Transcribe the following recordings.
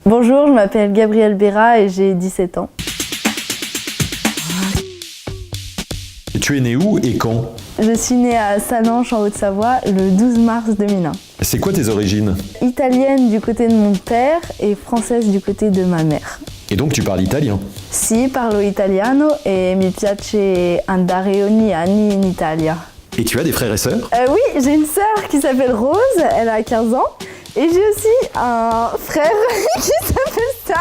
Bonjour, je m'appelle Gabrielle Béra et j'ai 17 ans. Et tu es né où et quand? Je suis née à Sananche en Haute-Savoie le 12 mars 2001. C'est quoi tes origines? Italienne du côté de mon père et française du côté de ma mère. Et donc tu parles italien? Sì, parlo italiano e mi piace andare ogni anno in Italia. Et tu as des frères et sœurs? Oui, j'ai une sœur qui s'appelle Rose, elle a 15 ans. Et j'ai aussi un frère qui s'appelle Sam.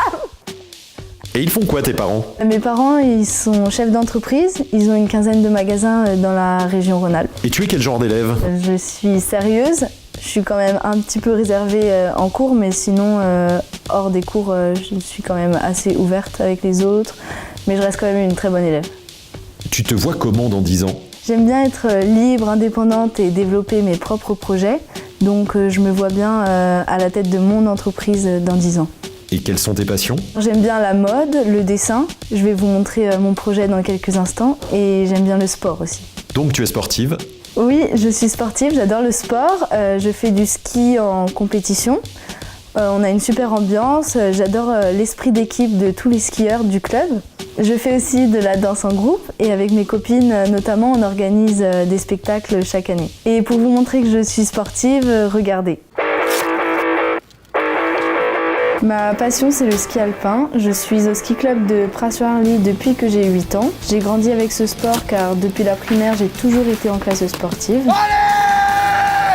Et ils font quoi tes parents? Mes parents, ils sont chefs d'entreprise. Ils ont une quinzaine de magasins dans la région Rhône-Alpes. Et tu es quel genre d'élève? Je suis sérieuse. Je suis quand même un petit peu réservée en cours, mais sinon, hors des cours, je suis quand même assez ouverte avec les autres. Mais je reste quand même une très bonne élève. Tu te vois comment dans 10 ans? J'aime bien être libre, indépendante et développer mes propres projets. Donc je me vois bien à la tête de mon entreprise dans 10 ans. Et quelles sont tes passions? J'aime bien la mode, le dessin. Je vais vous montrer mon projet dans quelques instants. Et j'aime bien le sport aussi. Donc tu es sportive? Oui, je suis sportive, j'adore le sport. Je fais du ski en compétition. On a une super ambiance. J'adore l'esprit d'équipe de tous les skieurs du club. Je fais aussi de la danse en groupe et avec mes copines notamment on organise des spectacles chaque année. Et pour vous montrer que je suis sportive, regardez. Ma passion c'est le ski alpin. Je suis au ski club de Pras-sur-Arly depuis que j'ai 8 ans. J'ai grandi avec ce sport car depuis la primaire j'ai toujours été en classe sportive.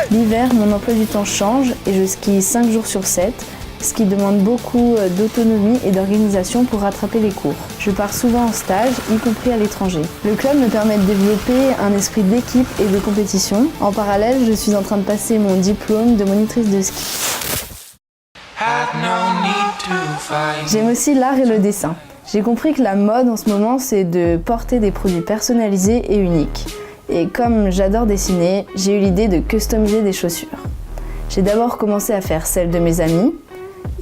L'hiver mon emploi du temps change et je skie 5 jours sur 7. Ce qui demande beaucoup d'autonomie et d'organisation pour rattraper les cours. Je pars souvent en stage, y compris à l'étranger. Le club me permet de développer un esprit d'équipe et de compétition. En parallèle, je suis en train de passer mon diplôme de monitrice de ski. J'aime aussi l'art et le dessin. J'ai compris que la mode en ce moment, c'est de porter des produits personnalisés et uniques. Et comme j'adore dessiner, j'ai eu l'idée de customiser des chaussures. J'ai d'abord commencé à faire celles de mes amis,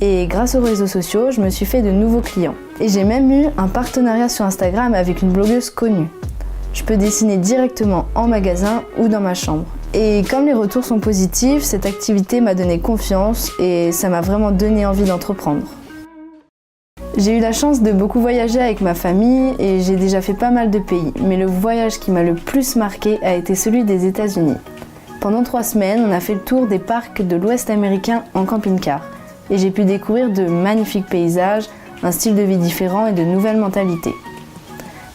et grâce aux réseaux sociaux, je me suis fait de nouveaux clients. Et j'ai même eu un partenariat sur Instagram avec une blogueuse connue. Je peux dessiner directement en magasin ou dans ma chambre. Et comme les retours sont positifs, cette activité m'a donné confiance et ça m'a vraiment donné envie d'entreprendre. J'ai eu la chance de beaucoup voyager avec ma famille et j'ai déjà fait pas mal de pays. Mais le voyage qui m'a le plus marqué a été celui des États-Unis. Pendant 3 semaines, on a fait le tour des parcs de l'Ouest américain en camping-car. Et j'ai pu découvrir de magnifiques paysages, un style de vie différent et de nouvelles mentalités.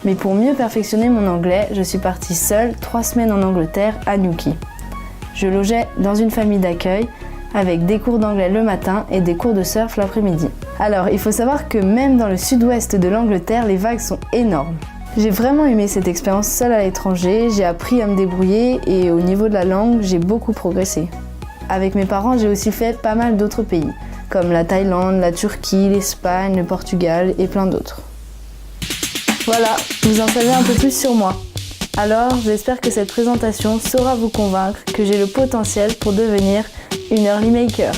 Mais pour mieux perfectionner mon anglais, je suis partie seule 3 semaines en Angleterre à Newquay. Je logeais dans une famille d'accueil avec des cours d'anglais le matin et des cours de surf l'après-midi. Alors, il faut savoir que même dans le sud-ouest de l'Angleterre, les vagues sont énormes. J'ai vraiment aimé cette expérience seule à l'étranger, j'ai appris à me débrouiller et au niveau de la langue, j'ai beaucoup progressé. Avec mes parents, j'ai aussi fait pas mal d'autres pays, comme la Thaïlande, la Turquie, l'Espagne, le Portugal et plein d'autres. Voilà, vous en savez un peu plus sur moi. Alors, j'espère que cette présentation saura vous convaincre que j'ai le potentiel pour devenir une early maker.